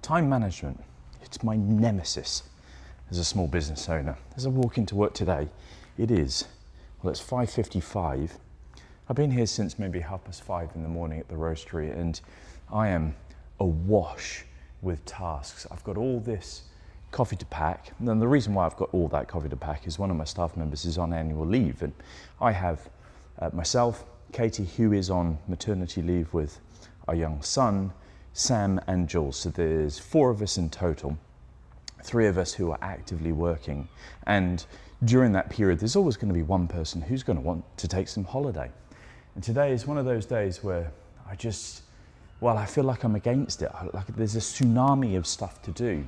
Time management, it's my nemesis as a small business owner. As I walk into work today, it's 5:55. I've been here since maybe 5:30 in the morning at the roastery, and I am awash with tasks. I've got all this coffee to pack, and then the reason why I've got all that coffee to pack is one of my staff members is on annual leave, and I have myself, Katie, who is on maternity leave with our young son, Sam and Jules. So there's 4 of us in total, 3 of us who are actively working, and during that period there's always going to be one person who's going to want to take some holiday. And today is one of those days where I feel like I'm against it. Like there's a tsunami of stuff to do.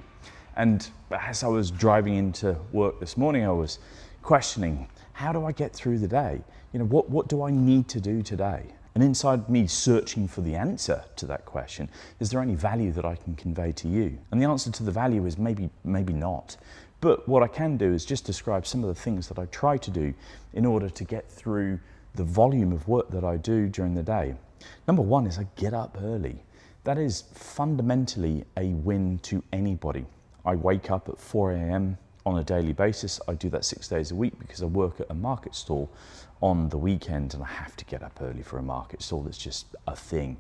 And as I was driving into work this morning, I was questioning, how do I get through the day? What do I need to do today? And inside me searching for the answer to that question, is there any value that I can convey to you? And the answer to the value is maybe not. But what I can do is just describe some of the things that I try to do in order to get through the volume of work that I do during the day. Number 1 is I get up early. That is fundamentally a win to anybody. I wake up at 4 a.m. on a daily basis. I do that 6 days a week because I work at a market stall on the weekend, and I have to get up early for a market stall. It's just a thing.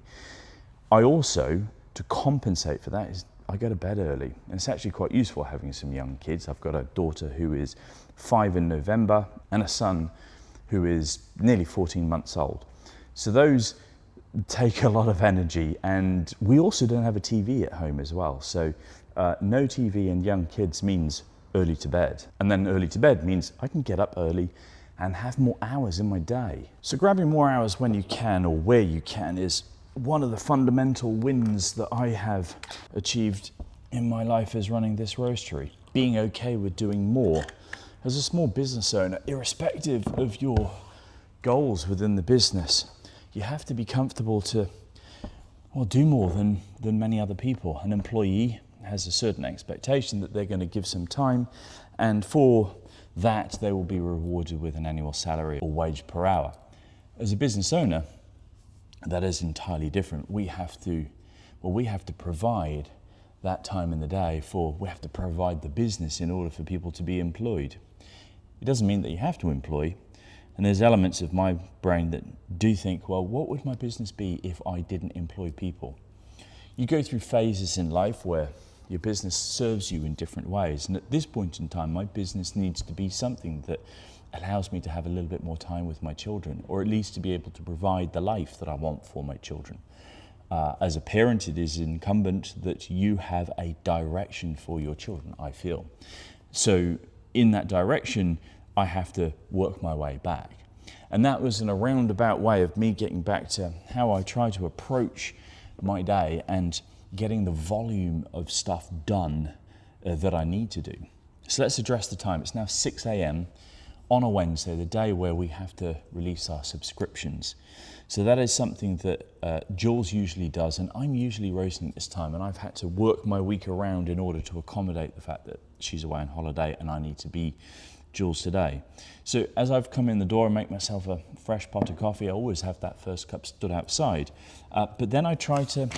I also, to compensate for that, is I go to bed early, and it's actually quite useful having some young kids. I've got a daughter who is 5 in November and a son who is nearly 14 months old. So those take a lot of energy, and we also don't have a TV at home as well. So no TV and young kids means early to bed, and then early to bed means I can get up early and have more hours in my day. So grabbing more hours when you can, or where you can, is one of the fundamental wins that I have achieved in my life as running this roastery. Being okay with doing more. As a small business owner, irrespective of your goals within the business, you have to be comfortable to do more than many other people. An employee has a certain expectation that they're going to give some time, and for that they will be rewarded with an annual salary or wage per hour. As a business owner, that is entirely different. We have to provide that time in the day we have to provide the business in order for people to be employed. It doesn't mean that you have to employ, and there's elements of my brain that do think, well, what would my business be if I didn't employ people? You go through phases in life where your business serves you in different ways, and at this point in time my business needs to be something that allows me to have a little bit more time with my children, or at least to be able to provide the life that I want for my children. As a parent, it is incumbent that you have a direction for your children, I feel. So in that direction, I have to work my way back. And that was in a roundabout way of me getting back to how I try to approach my day and getting the volume of stuff done that I need to do. So let's address the time. It's now 6 a.m. on a Wednesday, the day where we have to release our subscriptions. So that is something that Jules usually does, and I'm usually roasting at this time, and I've had to work my week around in order to accommodate the fact that she's away on holiday and I need to be Jules today. So as I've come in the door and make myself a fresh pot of coffee, I always have that first cup stood outside. But then I try to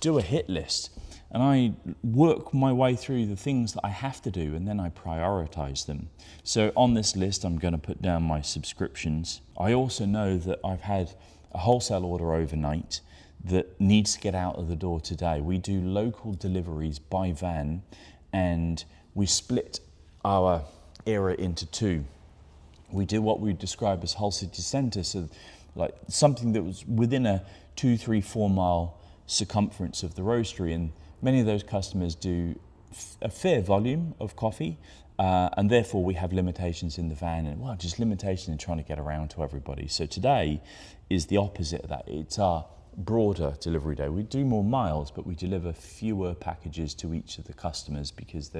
do a hit list, and I work my way through the things that I have to do, and then I prioritize them. So on this list, I'm going to put down my subscriptions. I also know that I've had a wholesale order overnight that needs to get out of the door today. We do local deliveries by van, and we split our area into 2. We do what we describe as whole city centre, so like something that was within a 2, 3, 4 mile circumference of the roastery, and many of those customers do a fair volume of coffee, and therefore we have limitations in the van, and just limitation in trying to get around to everybody. So today is the opposite of that. It's our broader delivery day. We do more miles, but we deliver fewer packages to each of the customers because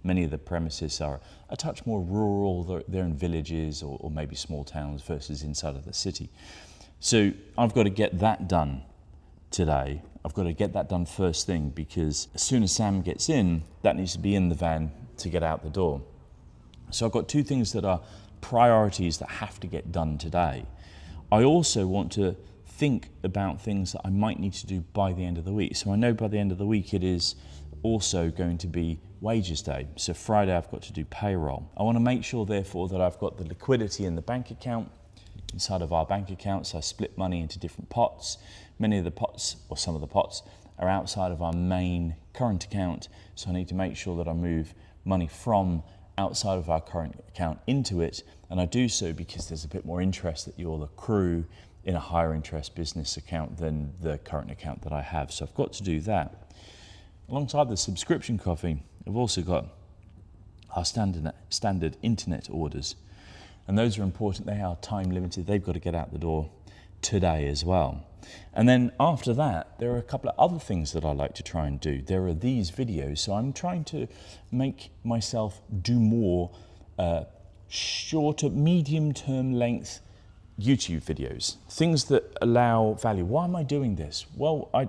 many of the premises are a touch more rural. They're in villages or maybe small towns versus inside of the city. So I've got to get that done today. I've got to get that done first thing, because as soon as Sam gets in, that needs to be in the van to get out the door. So I've got 2 things that are priorities that have to get done today. I also want to think about things that I might need to do by the end of the week. So I know by the end of the week it is also going to be wages day. So Friday I've got to do payroll. I want to make sure therefore that I've got the liquidity in the bank account. Inside of our bank accounts, I split money into different pots. Many of the pots, or some of the pots, are outside of our main current account. So I need to make sure that I move money from outside of our current account into it. And I do so because there's a bit more interest that you'll accrue in a higher interest business account than the current account that I have. So I've got to do that. Alongside the subscription coffee, I've also got our standard internet orders. And those are important. They are time limited. They've got to get out the door today as well. And then after that, there are a couple of other things that I like to try and do. There are these videos. So I'm trying to make myself do more shorter, medium-term length YouTube videos, things that allow value. Why am I doing this? Well, I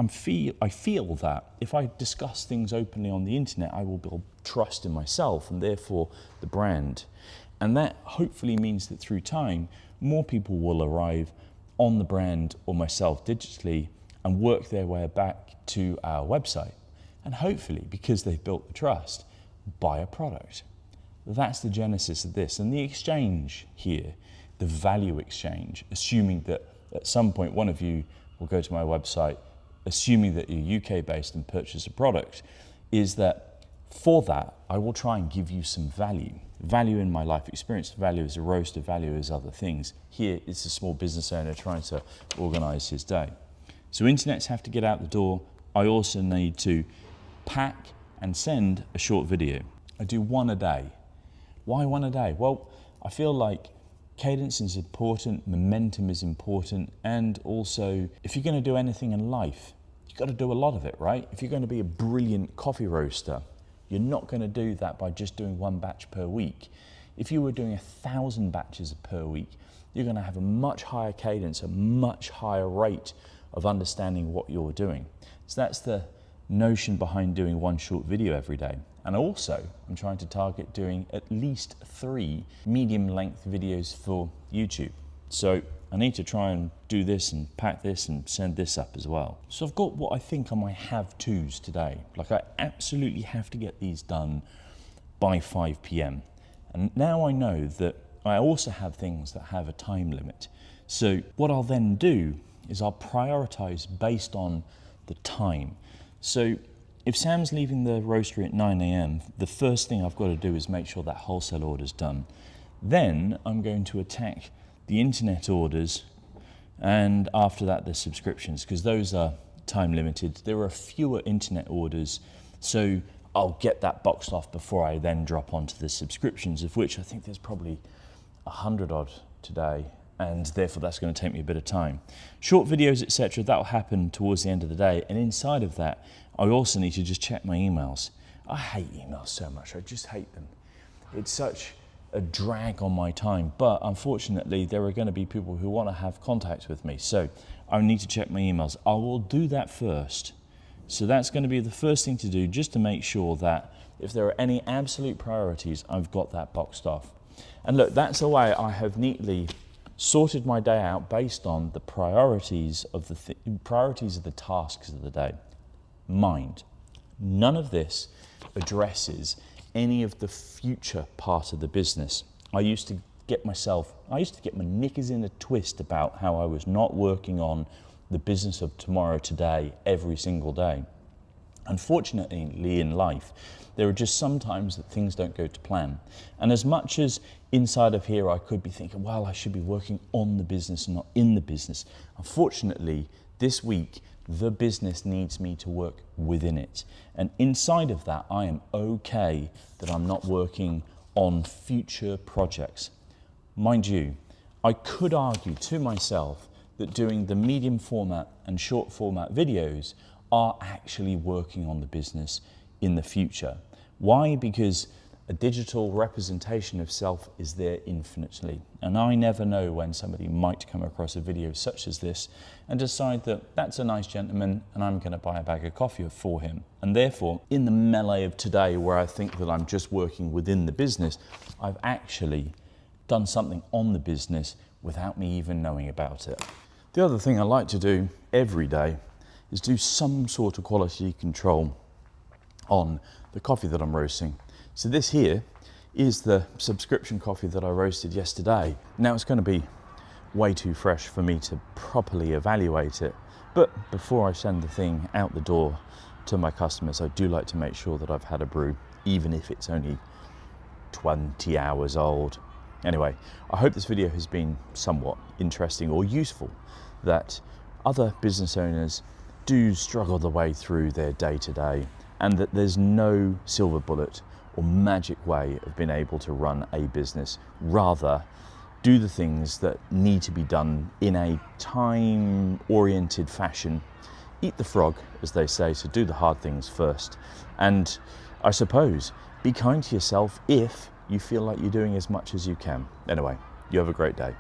feel that if I discuss things openly on the internet, I will build trust in myself and therefore the brand. And that hopefully means that through time, more people will arrive on the brand or myself digitally and work their way back to our website. And hopefully, because they've built the trust, buy a product. That's the genesis of this. And the exchange here, the value exchange, assuming that at some point one of you will go to my website, assuming that you're UK based and purchase a product, is that for that, I will try and give you some value. Value in my life experience, value as a roaster, value as other things. Here it's a small business owner trying to organise his day. So internets have to get out the door. I also need to pack and send a short video. I do one a day. Why one a day? Well, I feel like cadence is important, momentum is important, and also if you're going to do anything in life, you've got to do a lot of it, right? If you're going to be a brilliant coffee roaster, you're not going to do that by just doing one batch per week. If you were doing 1,000 batches per week, you're going to have a much higher cadence, a much higher rate of understanding what you're doing. So that's the notion behind doing one short video every day. And also, I'm trying to target doing at least 3 medium length videos for YouTube. So I need to try and do this and pack this and send this up as well. So I've got what I think are my have-tos today. Like I absolutely have to get these done by 5 p.m. And now I know that I also have things that have a time limit. So what I'll then do is I'll prioritize based on the time. So if Sam's leaving the roastery at 9 a.m, the first thing I've got to do is make sure that wholesale order's done. Then I'm going to attack the internet orders, and after that the subscriptions, because those are time limited. There are fewer internet orders, so I'll get that boxed off before I then drop onto the subscriptions, of which I think there's probably 100 odd today, and therefore that's going to take me a bit of time. Short videos, etc., that'll happen towards the end of the day, and inside of that I also need to just check my emails. I hate emails so much, I just hate them. It's such a drag on my time, but unfortunately there are going to be people who want to have contact with me, so I need to check my emails. I will do that first. So that's going to be the first thing to do, just to make sure that if there are any absolute priorities, I've got that boxed off. And look, that's the way I have neatly sorted my day out based on the priorities of the tasks of the day. Mind, none of this addresses any of the future part of the business. I used to get my knickers in a twist about how I was not working on the business of tomorrow, today, every single day. Unfortunately in life, there are just sometimes that things don't go to plan. And as much as inside of here I could be thinking, well, I should be working on the business and not in the business, unfortunately this week the business needs me to work within it. And inside of that, I am okay that I'm not working on future projects. Mind you, I could argue to myself that doing the medium format and short format videos are actually working on the business in the future. Why? Because a digital representation of self is there infinitely. And I never know when somebody might come across a video such as this and decide that that's a nice gentleman and I'm going to buy a bag of coffee for him. And therefore, in the melee of today where I think that I'm just working within the business, I've actually done something on the business without me even knowing about it. The other thing I like to do every day is do some sort of quality control. on the coffee that I'm roasting. So this here is the subscription coffee that I roasted yesterday. Now it's going to be way too fresh for me to properly evaluate it, but before I send the thing out the door to my customers, I do like to make sure that I've had a brew, even if it's only 20 hours old. Anyway, I hope this video has been somewhat interesting or useful, that other business owners do struggle the way through their day-to-day, and that there's no silver bullet or magic way of being able to run a business. Rather, do the things that need to be done in a time-oriented fashion. Eat the frog, as they say, so do the hard things first. And I suppose, be kind to yourself if you feel like you're doing as much as you can. Anyway, you have a great day.